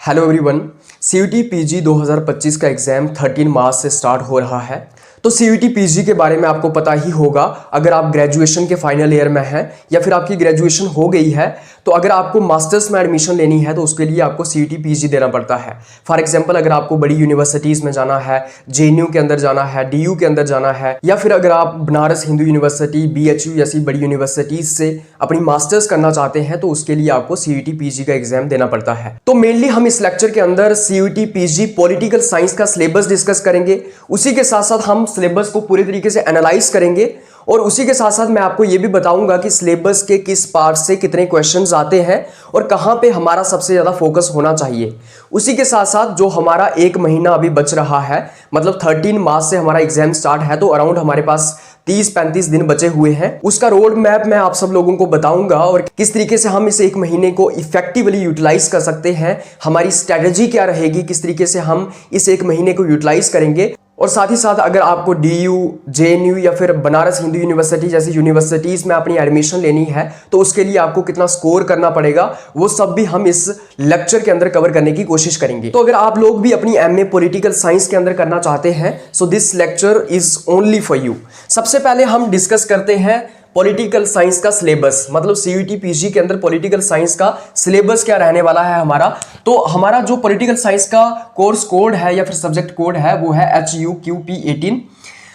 Hello everyone. CUT PG 2025 का exam 13 मार्च से start हो रहा है। तो सीयूटी पीजी के बारे में आपको पता ही होगा। अगर आप ग्रेजुएशन के फाइनल ईयर में हैं या फिर आपकी ग्रेजुएशन हो गई है, तो अगर आपको मास्टर्स में एडमिशन लेनी है तो उसके लिए आपको सीयूटी पीजी देना पड़ता है। फॉर एग्जांपल, अगर आपको बड़ी यूनिवर्सिटीज़ में जाना है, जेएनयू के अंदर जाना है, डीयू के अंदर जाना है, या फिर अगर आप बनारस हिंदू यूनिवर्सिटी, बीएचयू जैसी बड़ी यूनिवर्सिटीज़ से अपनी मास्टर्स करना चाहते हैं, तो उसके लिए आपको सीयूटी पीजी का एग्जाम देना पड़ता है। तो मेनली हम इस लेक्चर के अंदर सीयूटी पीजी पॉलिटिकल साइंस का सिलेबस डिस्कस करेंगे। उसी के साथ साथ हम सिलेबस को पूरी तरीके से एनालाइज करेंगे और उसी के साथ साथ मैं आपको यह भी बताऊंगा कि सिलेबस के किस पार्ट से कितने क्वेश्चंस आते हैं और कहां पे हमारा सबसे ज्यादा फोकस होना चाहिए। उसी के साथ साथ जो हमारा एक महीना अभी बच रहा है, मतलब 13 मार्च से हमारा एग्जाम स्टार्ट है, तो अराउंड हमारे पास 30-35 दिन बचे हुए हैं। उसका रोड मैप मैं आप सब लोगों को बताऊंगा और किस तरीके से हम इस एक महीने को इफेक्टिवली यूटिलाइज कर सकते हैं, हमारी स्ट्रेटेजी क्या रहेगी, किस तरीके से हम इस एक महीने को यूटिलाइज करेंगे। और साथ ही साथ अगर आपको डीयू, जेएनयू या फिर बनारस हिंदू यूनिवर्सिटी जैसी यूनिवर्सिटीज़ में अपनी एडमिशन लेनी है, तो उसके लिए आपको कितना स्कोर करना पड़ेगा, वो सब भी हम इस लेक्चर के अंदर कवर करने की कोशिश करेंगे। तो अगर आप लोग भी अपनी एमए पॉलिटिकल साइंस के अंदर करना चाहते हैं, so this lecture is only for you. सबसे पहले हम डिस्कस करते हैं पॉलिटिकल साइंस का सिलेबस, मतलब सीयूटी पीजी के अंदर पॉलिटिकल साइंस का सिलेबस क्या रहने वाला है हमारा। तो हमारा जो पॉलिटिकल साइंस का कोर्स कोड है या फिर सब्जेक्ट कोड है वो है HUQP18।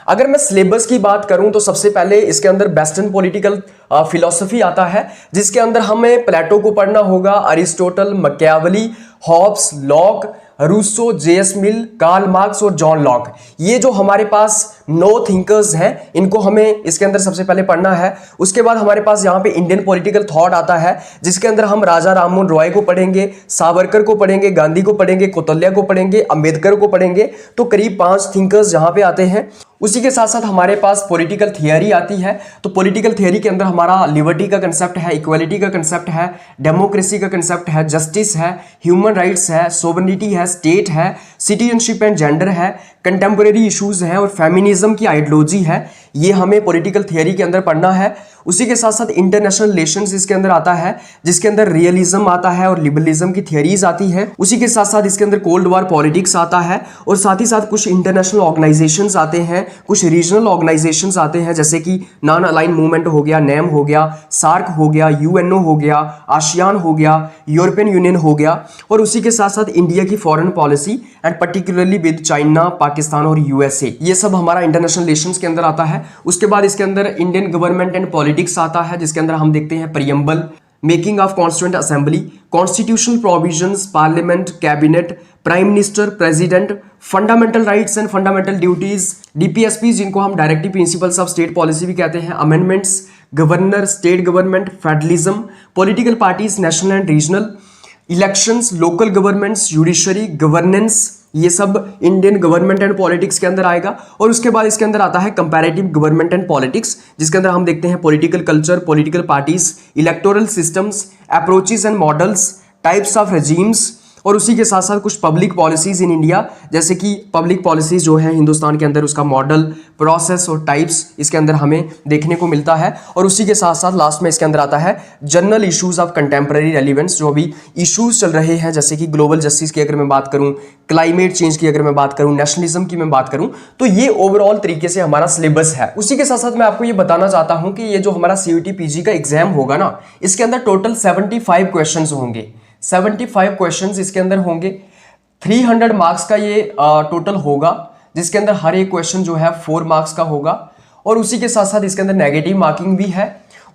अगर मैं सिलेबस की बात करूं तो सबसे पहले इसके अंदर वेस्टर्न पॉलिटिकल फिलॉसफी आता है, जिसके अंदर हमें प्लेटो को पढ़ना होगा, Aristotle, Machiavelli, Hobbes, Locke, Rousseau, JS Mill, Karl Marx और जॉन लॉक। ये जो हमारे पास 9 थिंकर्स हैं, इनको हमें इसके अंदर सबसे पहले पढ़ना है। उसके बाद हमारे पास यहाँ पे इंडियन पॉलिटिकल थॉट आता है, जिसके अंदर हम राजा राममोहन रॉय को पढ़ेंगे, सावरकर को पढ़ेंगे, गांधी को पढ़ेंगे, कौटिल्य को पढ़ेंगे, अंबेडकर को पढ़ेंगे। तो करीब 5 थिंकर्स यहाँ पे आते हैं। उसी के साथ साथ हमारे पास पॉलिटिकल थियरी आती है। तो पॉलिटिकल थियरी के अंदर हमारा लिबर्टी का कंसेप्ट है, इक्वालिटी का कंसेप्ट है, डेमोक्रेसी का कंसेप्ट है, जस्टिस है, ह्यूमन राइट्स है, सोवरेनिटी है, स्टेट है, सिटीजनशिप एंड जेंडर है, कंटेम्परेरी इश्यूज हैं और फेमिनिज्म की आइडियोलॉजी है। ये हमें पॉलिटिकल थियरी के अंदर पढ़ना है। उसी के साथ साथ इंटरनेशनल रिलेशंस इसके अंदर आता है, जिसके अंदर रियलिज्म आता है और लिबरलिज्म की थियरीज आती है। उसी के साथ साथ इसके अंदर कोल्ड वॉर पॉलिटिक्स आता है और साथ ही साथ कुछ इंटरनेशनल ऑर्गेनाइजेशंस आते हैं, कुछ रीजनल ऑर्गेनाइजेशंस आते हैं, जैसे कि नॉन अलाइन मूवमेंट हो गया, नेम हो गया, सार्क हो गया, यूएनओ हो गया, आसियान हो गया, यूरोपियन यूनियन हो गया। और उसी के साथ साथ इंडिया की foreign policy and particularly with China, Pakistan और यूएसए, ये सब हमारा इंटरनेशनल रिलेशंस के अंदर आता है। उसके बाद इसके अंदर इंडियन गवर्नमेंट एंड पॉलिटिक्स आता है, जिसके अंदर हम देखते हैं preamble, making of constituent assembly, constitutional provisions, parliament, cabinet, prime minister, president, fundamental rights and fundamental duties, DPSP जिनको हम directive principles of state policy भी कहते हैं, amendments, governor, state government, federalism, political parties, national and regional, elections, local governments, judiciary, governance, ये सब Indian government and politics के अंदर आएगा। और उसके बाद इसके अंदर आता है कंपैरेटिव गवर्नमेंट एंड पॉलिटिक्स, जिसके अंदर हम देखते हैं political culture, political parties, electoral systems, approaches and models, types of regimes. और उसी के साथ साथ कुछ पब्लिक पॉलिसीज इन इंडिया, जैसे कि पब्लिक पॉलिसीज जो है हिंदुस्तान के अंदर, उसका मॉडल, प्रोसेस और टाइप्स इसके अंदर हमें देखने को मिलता है। और उसी के साथ साथ लास्ट में इसके अंदर आता है general issues of contemporary relevance, जो अभी इश्यूज चल रहे हैं, जैसे कि ग्लोबल जस्टिस की अगर मैं बात करूं, क्लाइमेट चेंज की अगर मैं बात करूं, नेशनलिज्म की मैं बात करूं, तो ये ओवरऑल तरीके से हमारा सिलेबस है। उसी के साथ साथ मैं आपको ये बताना चाहता हूं कि ये जो हमारा सीयूटी पीजी का एग्जाम होगा ना, इसके अंदर टोटल 75 क्वेश्चन होंगे। 75 क्वेश्चंस इसके अंदर होंगे। 300 मार्क्स का ये टोटल होगा, जिसके अंदर हर एक क्वेश्चन जो है 4 मार्क्स का होगा। और उसी के साथ साथ इसके अंदर नेगेटिव मार्किंग भी है।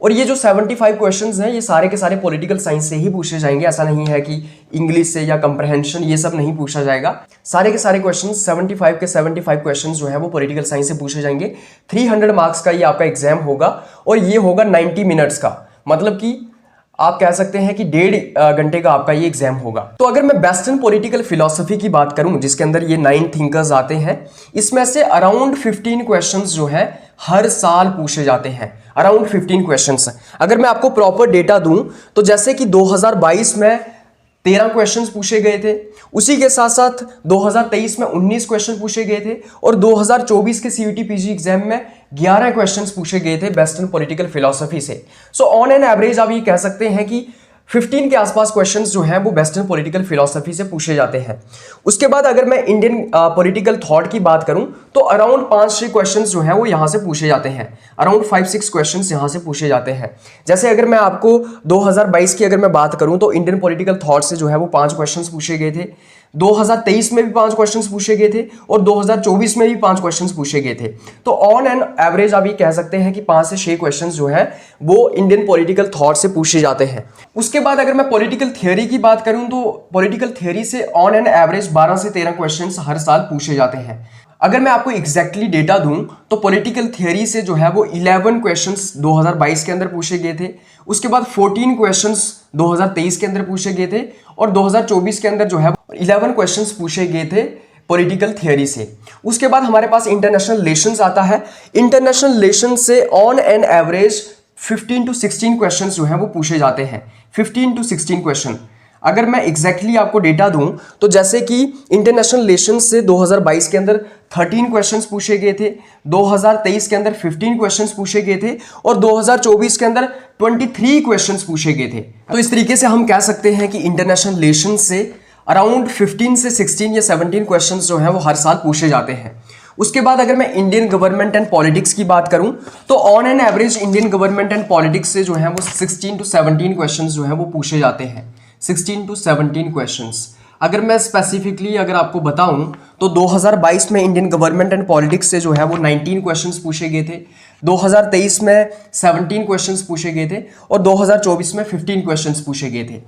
और ये जो 75 क्वेश्चंस हैं, ये सारे के सारे पॉलिटिकल साइंस से ही पूछे जाएंगे। ऐसा नहीं है कि इंग्लिश से या कंप्रहेंशन, ये सब नहीं पूछा जाएगा। सारे के सारे क्वेश्चंस 75 के 75 क्वेश्चंस जो है वो पॉलिटिकल साइंस से पूछे जाएंगे। 300 मार्क्स का ये आपका एग्जाम होगा और ये होगा 90 मिनट्स का, मतलब कि आप कह सकते हैं कि 1.5 घंटे का आपका ये एग्जाम होगा। तो अगर मैं वेस्टर्न पॉलिटिकल फिलॉसफी की बात करूं, जिसके अंदर ये 9 थिंकर्स आते हैं, इसमें से अराउंड 15 क्वेश्चंस जो है हर साल पूछे जाते हैं। Around 15 questions. अगर मैं आपको प्रॉपर डेटा दूं तो जैसे कि 2022 में 13 क्वेश्चंस पूछे गए थे, उसी के साथ साथ 2023 में 19 क्वेश्चन पूछे गए थे और 2024 के सीयूटी पीजी एग्जाम में 11 क्वेश्चंस पूछे गए थे वेस्टर्न पॉलिटिकल फिलॉसफी से। सो ऑन एन एवरेज आप ये कह सकते हैं कि 15 के आसपास क्वेश्चंस जो हैं वो वेस्टर्न पॉलिटिकल फिलॉसफी से पूछे जाते हैं। उसके बाद अगर मैं इंडियन पॉलिटिकल थॉट की बात करूं तो अराउंड 5-6 क्वेश्चंस जो हैं वो यहाँ से पूछे जाते हैं। अराउंड 5-6 क्वेश्चंस यहाँ से पूछे जाते हैं। जैसे अगर मैं आपको 2022 की अगर मैं बात करूं तो इंडियन पॉलिटिकल थॉट से जो है वो 5 क्वेश्चंस पूछे गए थे। 2023 में भी 5 क्वेश्चंस पूछे गए थे और 2024 में भी 5 क्वेश्चंस पूछे गए थे। तो ऑन एन एवरेज आप ये कह सकते हैं कि 5 से 6 क्वेश्चंस जो हैं वो इंडियन पॉलिटिकल थॉट से पूछे जाते हैं। उसके बाद अगर मैं पॉलिटिकल थियोरी की बात करूं तो पॉलिटिकल थियोरी से ऑन एन एवरेज 12 से 13 क्वेश्चंस हर साल पूछे जाते हैं। अगर मैं आपको एग्जैक्टली डेटा दूं तो पॉलिटिकल थियोरी से जो है वो 11 क्वेश्चंस 2022 के अंदर पूछे गए थे। उसके बाद 14 क्वेश्चंस 2023 के अंदर पूछे गए थे और 2024 के अंदर जो है 11 क्वेश्चंस पूछे गए थे पॉलिटिकल थियोरी से। उसके बाद हमारे पास इंटरनेशनल रिलेशंस आता है। इंटरनेशनल रिलेशंस से on an average 15 to 16 questions जो हैं वो पूछे जाते हैं। 15 to 16 क्वेश्चन। अगर मैं एग्जैक्टली आपको डेटा दूं तो जैसे कि इंटरनेशनल रिलेशंस से 2022 के अंदर 13 क्वेश्चंस पूछे गए थे, 2023 के अंदर 15 क्वेश्चंस पूछे गए थे और 2024 के अंदर 23 क्वेश्चंस पूछे गए थे। तो इस तरीके से हम कह सकते हैं कि इंटरनेशनल रिलेशंस से अराउंड 15 से 16 या 17 क्वेश्चंस जो हैं वो हर साल पूछे जाते हैं। उसके बाद अगर मैं इंडियन गवर्नमेंट एंड पॉलिटिक्स की बात करूं तो on an average Indian government and politics से जो है वो 16 to 17 क्वेश्चंस जो है वो पूछे जाते हैं। 16 to 17 क्वेश्चंस। अगर मैं स्पेसिफिकली अगर आपको बताऊं तो 2022 में इंडियन गवर्नमेंट एंड पॉलिटिक्स से जो है वो 19 क्वेश्चंस पूछे गए थे, 2023 में 17 क्वेश्चंस पूछे गए थे और 2024 में 15 क्वेश्चंस पूछे गए थे।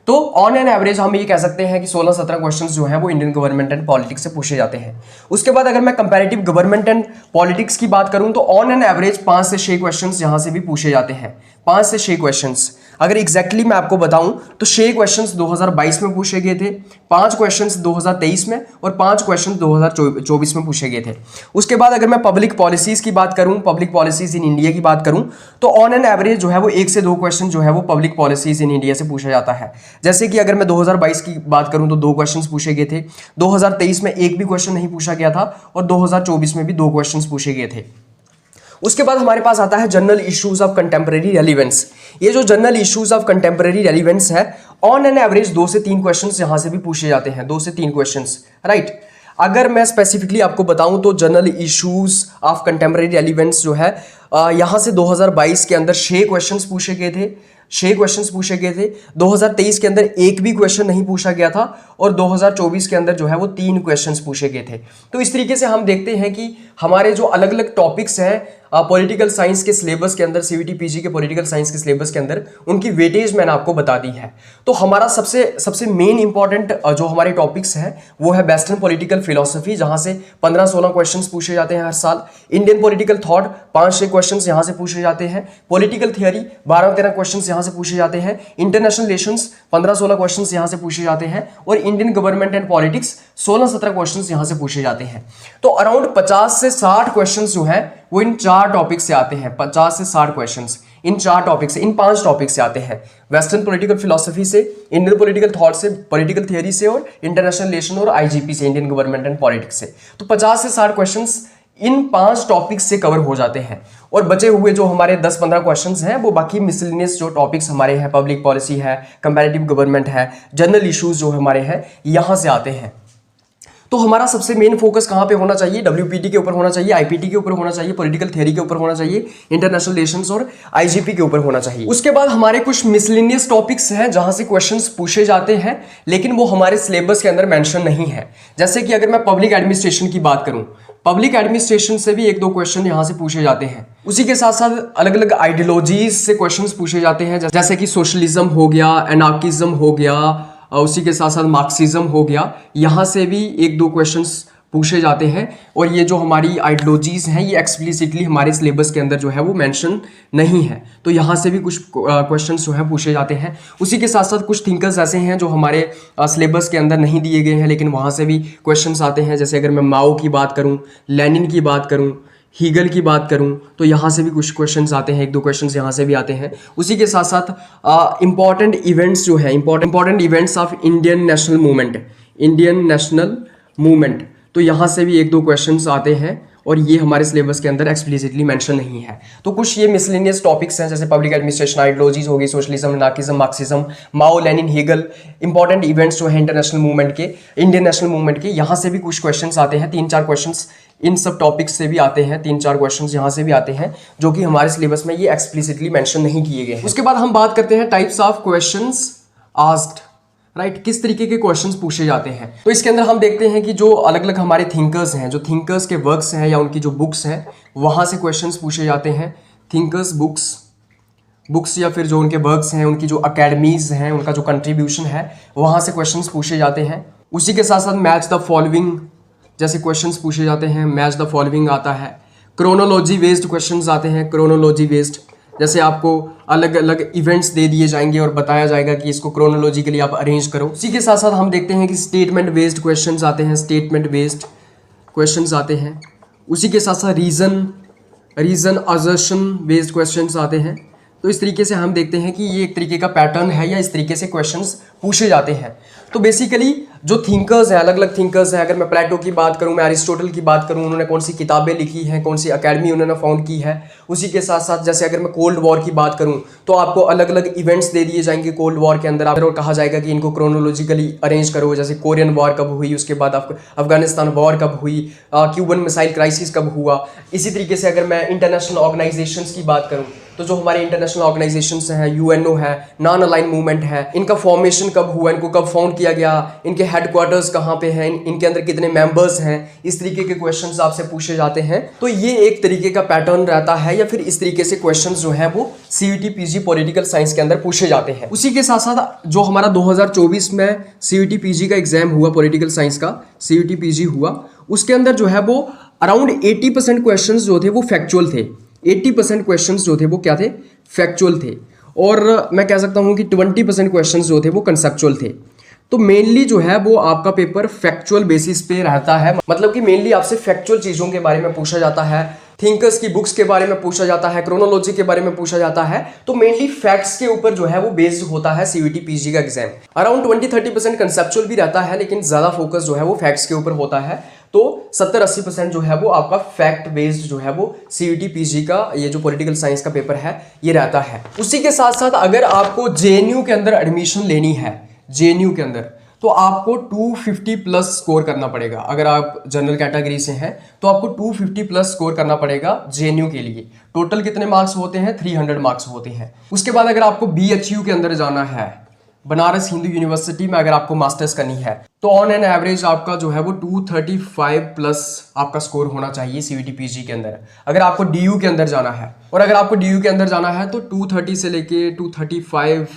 तो ऑन एन एवरेज हम ये कह सकते हैं कि 16-17 क्वेश्चंस जो हैं वो इंडियन गवर्नमेंट एंड पॉलिटिक्स से पूछे जाते हैं। उसके बाद अगर मैं कंपैरेटिव गवर्नमेंट एंड पॉलिटिक्स की बात करूं तो ऑन एन एवरेज 5 से 6 क्वेश्चंस यहां से भी पूछे जाते हैं। 5 से 6 क्वेश्चंस। अगर एग्जैक्टली मैं आपको बताऊं तो 6 क्वेश्चंस 2022 में पूछे गए थे, 5 क्वेश्चंस 2023 में और 5 क्वेश्चंस 2024 में पूछे गए थे। उसके बाद अगर मैं पब्लिक पॉलिसीज की बात करूं, पब्लिक पॉलिसीज इन इंडिया की बात करूं तो ऑन एन एवरेज जो है वो 1 से 2 क्वेश्चन जो है वो पब्लिक पॉलिसीज इन इंडिया से पूछा जाता है। जैसे कि अगर मैं 2022 की बात करूं तो 2 क्वेश्चंस पूछे गए थे, 2023 में एक भी क्वेश्चन नहीं पूछा गया था और 2024 में भी 2 क्वेश्चंस पूछे गए थे। उसके बाद हमारे पास आता है general issues of contemporary relevance. ये जो general issues of contemporary relevance है ऑन एन एवरेज 2 से 3 क्वेश्चंस यहां से भी पूछे जाते हैं। 2 से 3 क्वेश्चंस, राइट। अगर मैं स्पेसिफिकली आपको बताऊं तो general issues of contemporary relevance जो है यहां से 2022 के अंदर 6 क्वेश्चंस पूछे गए थे, 6 क्वेश्चंस पूछे गए थे। 2023 के अंदर एक भी क्वेश्चन नहीं पूछा गया था और 2024 के अंदर जो है वो 3 क्वेश्चंस पूछे गए थे। तो इस तरीके से हम देखते हैं कि हमारे जो अलग अलग टॉपिक्स हैं पॉलिटिकल साइंस के सिलेबस के अंदर, सीवीटी पीजी के पॉलिटिकल साइंस के सिलेबस के अंदर उनकी वेटेज मैंने आपको बता दी है। तो हमारा सबसे मेन इंपॉर्टेंट जो हमारे टॉपिक्स हैं वो है वेस्टर्न पॉलिटिकल फिलॉसफी, जहां से 15-16 क्वेश्चंस पूछे जाते हैं हर साल। इंडियन पॉलिटिकल थॉट 5-6 क्वेश्चंस यहां से पूछे जाते हैं। पॉलिटिकल थियरी 12-13 क्वेश्चंस यहां से पूछे जाते हैं। इंटरनेशनल रिलेशंस 15-16 क्वेश्चंस यहां से पूछे जाते हैं और Indian government and politics 16-17 questions यहां से पूछे जाते हैं। तो अराउंड 50 से 60 क्वेश्चंस जो है वो इन 4 टॉपिक से आते हैं। 50 से 60 क्वेश्चंस इन 4 टॉपिक से, इन 5 टॉपिक से आते हैं। वेस्टर्न पॉलिटिकल फिलॉसफी से, इंडियन पॉलिटिकल थॉट से, पॉलिटिकल थियरी से और इंटरनेशनल रिलेशन और आईजीपी से, इंडियन गवर्नमेंट एंड पॉलिटिक्स से। तो 50 से 60 क्वेश्चंस इन 5 टॉपिक्स से कवर हो जाते हैं और बचे हुए जो हमारे 10-15 क्वेश्चंस हैं वो बाकी मिसलिनियस जो टॉपिक्स हमारे हैं, पब्लिक पॉलिसी है, कंपैरेटिव गवर्नमेंट है, जनरल इश्यूज जो हमारे हैं यहां से आते हैं। तो हमारा सबसे मेन फोकस कहां पे होना चाहिए? डब्ल्यूपीटी के ऊपर होना चाहिए, आईपीटी के ऊपर होना चाहिए, पॉलिटिकल थियरी के ऊपर होना चाहिए, इंटरनेशनल रिलेशंस और आईजीपी के ऊपर होना चाहिए। उसके बाद हमारे कुछ मिसलिनियस टॉपिक्स हैं जहां से क्वेश्चंस पूछे जाते हैं लेकिन वो हमारे सिलेबस के अंदर मेंशन नहीं है। जैसे कि अगर मैं पब्लिक एडमिनिस्ट्रेशन की बात करूं, पब्लिक एडमिनिस्ट्रेशन से भी 1-2 क्वेश्चन यहां से पूछे जाते हैं। उसी के साथ साथ अलग अलग आइडियोलॉजीज से क्वेश्चंस पूछे जाते हैं, जैसे कि सोशलिज्म हो गया, एनार्किज्म हो गया, उसी के साथ साथ मार्क्सिज्म हो गया। यहाँ से भी 1-2 क्वेश्चंस पूछे जाते हैं और ये जो हमारी आइडियोलॉजीज हैं ये एक्सप्लिसिटली हमारे सिलेबस के अंदर जो है वो मेंशन नहीं है। तो यहाँ से भी कुछ क्वेश्चंस जो है पूछे जाते हैं। उसी के साथ साथ कुछ थिंकर्स ऐसे हैं जो हमारे सिलेबस के अंदर नहीं दिए गए हैं लेकिन वहाँ से भी क्वेश्चंस आते हैं। जैसे अगर मैं माओ की बात करूँ, लेनिन की बात करूँ, हीगल की बात करूं तो यहाँ से भी कुछ क्वेश्चंस आते हैं, 1-2 क्वेश्चंस यहाँ से भी आते हैं। उसी के साथ साथ इंपॉर्टेंट इवेंट्स जो है, important events of Indian national movement, तो यहाँ से भी 1-2 क्वेश्चंस आते हैं और ये हमारे सिलेबस के अंदर एक्सप्लिसिटली मेंशन नहीं है। तो कुछ ये मिसलेनियस टॉपिक्स हैं जैसे पब्लिक एडमिनिस्ट्रेशन, आइडियोलॉजीज होगी, सोशलिज्म, नार्किज्म, मार्क्सिज्म, माओ, लेनिन, हेगल, इंपॉर्टेंट इवेंट्स जो है इंटरनेशनल मूवमेंट के, इंडियन नेशनल मूवमेंट के, यहाँ से भी कुछ क्वेश्चंस आते हैं। 3-4 क्वेश्चंस इन सब टॉपिक्स से भी आते हैं, 3-4 क्वेश्चंस यहाँ से भी आते हैं जो कि हमारे सिलेबस में ये एक्सप्लिसिटली मेंशन नहीं किए गए हैं। उसके बाद हम बात करते हैं types of questions asked, right, किस तरीके के क्वेश्चंस पूछे जाते हैं। तो इसके अंदर हम देखते हैं कि जो अलग अलग हमारे थिंकर्स हैं, जो थिंकर्स के वर्क्स हैं या उनकी जो बुक्स हैं, वहाँ से क्वेश्चंस पूछे जाते हैं। थिंकर्स बुक्स या फिर जो उनके वर्क्स हैं, उनकी जो अकेडमीज हैं, उनका जो कंट्रीब्यूशन है, वहाँ से क्वेश्चंस पूछे जाते हैं। उसी के साथ साथ मैच द फॉलोइंग जैसे क्वेश्चंस पूछे जाते हैं, मैच द फॉलोइंग आता है। क्रोनोलॉजी बेस्ड क्वेश्चंस आते हैं, क्रोनोलॉजी बेस्ड जैसे आपको अलग अलग इवेंट्स दे दिए जाएंगे और बताया जाएगा कि इसको क्रोनोलॉजिकली आप अरेंज करो। इसी के साथ साथ हम देखते हैं कि स्टेटमेंट बेस्ड क्वेश्चंस आते हैं, स्टेटमेंट बेस्ड क्वेश्चंस आते हैं। उसी के साथ साथ रीजन असर्शन बेस्ड क्वेश्चंस आते हैं। तो इस तरीके से हम देखते हैं कि ये एक तरीके का पैटर्न है या इस तरीके से क्वेश्चंस पूछे जाते हैं। तो बेसिकली जो थिंकर्स हैं, अलग अलग थिंकर्स हैं, अगर मैं प्लेटो की बात करूं, मैं अरिस्टोटल की बात करूं, उन्होंने कौन सी किताबें लिखी हैं, कौन सी अकेडमी उन्होंने फाउंड की है। उसी के साथ साथ जैसे अगर मैं कोल्ड वॉर की बात करूं तो आपको अलग अलग इवेंट्स दे दिए जाएंगे कोल्ड वॉर के अंदर, और कहा जाएगा कि इनको क्रोनोलॉजिकली अरेंज करो। जैसे कोरियन वॉर कब हुई, उसके बाद अफगानिस्तान वॉर कब हुई, क्यूबन मिसाइल क्राइसिस कब हुआ। इसी तरीके से अगर मैं इंटरनेशनल ऑर्गेनाइजेशंस की बात करूं तो जो हमारे इंटरनेशनल ऑर्गेनाइजेशंस हैं, यूएनओ है, नॉन अलाइन मूवमेंट है, इनका फॉर्मेशन कब हुआ, इनको कब फाउंड किया गया, इनके हेडक्वार्टर्स कहाँ पे हैं, इनके अंदर कितने मेंबर्स हैं, इस तरीके के क्वेश्चंस आपसे पूछे जाते हैं। तो ये एक तरीके का पैटर्न रहता है या फिर इस तरीके से क्वेश्चंस जो है वो सीयूटी पीजी पॉलिटिकल साइंस के अंदर पूछे जाते हैं। उसी के साथ साथ जो हमारा 2024 में सीयूटी पीजी का एग्जाम हुआ, पॉलिटिकल साइंस का सीयूटी पीजी हुआ, उसके अंदर जो है वो अराउंड 80% क्वेश्चंस जो थे वो फैक्चुअल थे। 80% क्वेश्चंस जो थे वो क्या थे, फैक्चुअल थे। और मैं कह सकता हूँ कि 20% क्वेश्चंस जो थे वो कंसेप्चुअल थे। तो मेनली जो है वो आपका पेपर फैक्चुअल बेसिस पे रहता है, मतलब कि मेनली आपसे फैक्चुअल चीज़ों के बारे में पूछा जाता है, थिंकर्स की बुक्स के बारे में पूछा जाता है, क्रोनोलॉजी के बारे में पूछा जाता है। तो मेनली फैक्ट्स के ऊपर जो है वो बेस्ड होता है सीयूटी पीजी का एग्जाम। अराउंड 20-30% कंसेप्चुअल भी रहता है, लेकिन ज़्यादा फोकस जो है वो फैक्ट्स के ऊपर होता है। तो 70-80% जो है वो आपका फैक्ट बेस्ड जो है वो सीयूटी पीजी का ये जो पॉलिटिकल साइंस का पेपर है ये रहता है। उसी के साथ साथ अगर आपको जेएनयू के अंदर एडमिशन लेनी है, जेएनयू के अंदर, तो आपको 250 प्लस स्कोर करना पड़ेगा। अगर आप जनरल कैटेगरी से हैं तो आपको 250 प्लस स्कोर करना पड़ेगा जेएनयू के लिए। टोटल कितने मार्क्स होते हैं, 300 मार्क्स होते हैं। उसके बाद अगर आपको बीएचयू के अंदर जाना है, बनारस हिंदू यूनिवर्सिटी में अगर आपको मास्टर्स करनी है, तो ऑन एन एवरेज आपका जो है वो 235 प्लस आपका स्कोर होना चाहिए सीयूटी पीजी के अंदर। अगर आपको डीयू के अंदर जाना है, और अगर आपको डीयू के अंदर जाना है तो 230 से लेके 235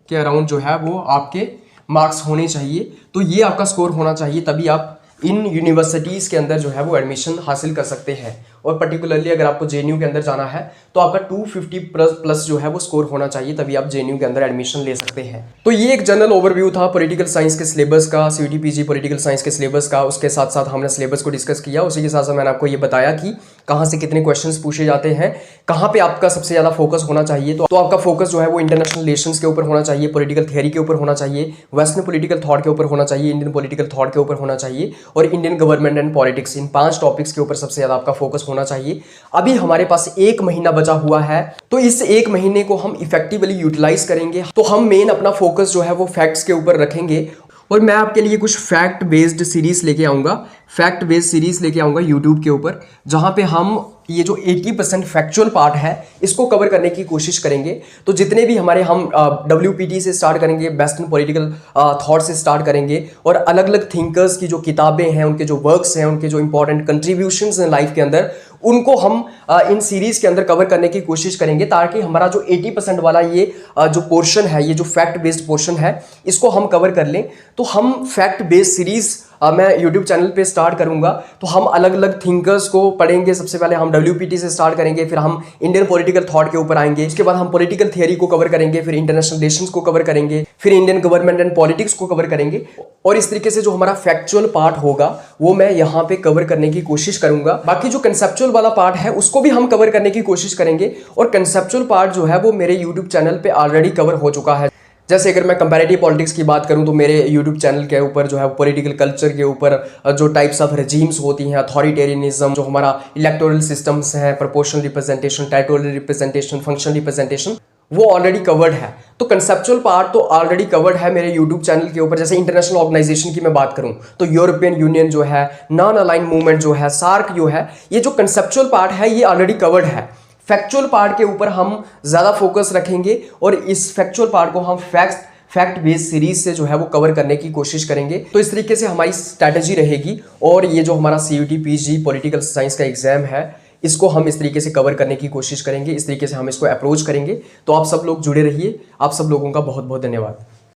के अराउंड जो है वो आपके मार्क्स होने चाहिए। तो ये आपका स्कोर होना चाहिए, तभी आप इन यूनिवर्सिटीज़ के अंदर जो है वो एडमिशन हासिल कर सकते हैं। और पर्टिकुलरली अगर आपको जेएनयू के अंदर जाना है तो आपका 250 प्लस जो है वो स्कोर होना चाहिए, तभी आप जेएनयू के अंदर एडमिशन ले सकते हैं। तो ये एक जनरल ओवरव्यू था पॉलिटिकल साइंस के सिलेबस का, सीयूटी पीजी पॉलिटिकल साइंस के सिलेबस का। उसके साथ साथ हमने सिलेबस को डिस्कस किया। उसी के साथ साथ मैंने आपको ये बताया कि कहाँ से कितने क्वेश्चंस पूछे जाते हैं, कहाँ पे आपका सबसे ज़्यादा फोकस होना चाहिए। तो आपका फोकस जो है वो इंटरनेशनल रिलेशंस के ऊपर होना चाहिए, पॉलिटिकल थियरी के ऊपर होना चाहिए, वेस्टर्न पॉलिटिकल थॉट के ऊपर होना चाहिए, इंडियन पॉलिटिकल थॉट के ऊपर होना चाहिए, और Indian government and politics. In 5 topics के ऊपर सबसे ज़्यादा आपका फोकस होना चाहिए। अभी हमारे पास 1 महीना बचा हुआ है, तो इस 1 महीने को हम इफेक्टिवली यूटिलाइज करेंगे। तो हम मेन अपना फोकस जो है वो फैक्ट्स के ऊपर रखेंगे, और मैं आपके लिए कुछ फैक्ट बेस्ड सीरीज लेके आऊँगा, फैक्ट बेस्ड सीरीज लेके आऊँगा यूट्यूब के ऊपर, जहाँ पे हम ये जो 80% फैक्चुअल पार्ट है इसको कवर करने की कोशिश करेंगे। तो जितने भी हमारे हम WPT से स्टार्ट करेंगे, वेस्टर्न पॉलिटिकल थॉट से स्टार्ट करेंगे, और अलग अलग थिंकर्स की जो किताबें हैं, उनके जो वर्क्स हैं, उनके जो इंपॉर्टेंट कंट्रीब्यूशंस हैं लाइफ के अंदर, उनको हम इन सीरीज के अंदर कवर करने की कोशिश करेंगे, ताकि हमारा जो 80% वाला ये जो पोर्शन है, ये जो फैक्ट बेस्ड पोर्शन है, इसको हम कवर कर लें। तो हम फैक्ट बेस्ड सीरीज मैं YouTube चैनल पे स्टार्ट करूंगा। तो हम अलग अलग थिंकर्स को पढ़ेंगे। सबसे पहले हम WPT से स्टार्ट करेंगे, फिर हम इंडियन पॉलिटिकल थॉट के ऊपर आएंगे, उसके बाद हम पॉलिटिकल थियरी को कवर करेंगे, फिर इंटरनेशनल रिलेशंस को कवर करेंगे, फिर इंडियन गवर्नमेंट एंड पॉलिटिक्स को कवर करेंगे। और इस तरीके से जो हमारा फैक्चुअल पार्ट होगा वो मैं यहाँ पे कवर करने की कोशिश करूंगा। बाकी जो कंसेप्चुअल वाला पार्ट है उसको भी हम कवर करने की कोशिश करेंगे, और कंसेप्चुअल पार्ट जो है वो मेरे YouTube चैनल पे ऑलरेडी कवर हो चुका है। जैसे अगर मैं कंपैरेटिव पॉलिटिक्स की बात करूं तो मेरे यूट्यूब चैनल के ऊपर जो है पॉलिटिकल कल्चर के ऊपर जो टाइप्स ऑफ रेजीम्स होती हैं, अथॉरिटेरियनिज्म, जो हमारा इलेक्टोरल सिस्टम्स हैं, proportional representation, territorial representation, functional representation, वो ऑलरेडी कवर्ड है। तो कंसेप्चुअल पार्ट तो ऑलरेडी कवर्ड है मेरे यूट्यूब चैनल के ऊपर। जैसे इंटरनेशनल ऑर्गेनाइजेशन की मैं बात करूं तो यूरोपियन यूनियन जो है, नॉन अलाइन मूवमेंट जो है, सार्क जो है, ये जो कंसेप्चुअल पार्ट है ये ऑलरेडी कवर्ड है। फैक्चुअल पार्ट के ऊपर हम ज़्यादा फोकस रखेंगे और इस फैक्चुअल पार्ट को हम फैक्ट बेस्ड सीरीज से जो है वो कवर करने की कोशिश करेंगे। तो इस तरीके से हमारी स्ट्रैटेजी रहेगी और ये जो हमारा CUET PG पॉलिटिकल साइंस का एग्जाम है इसको हम इस तरीके से कवर करने की कोशिश करेंगे, इस तरीके से हम इसको अप्रोच करेंगे। तो आप सब लोग जुड़े रहिए। आप सब लोगों का बहुत बहुत धन्यवाद।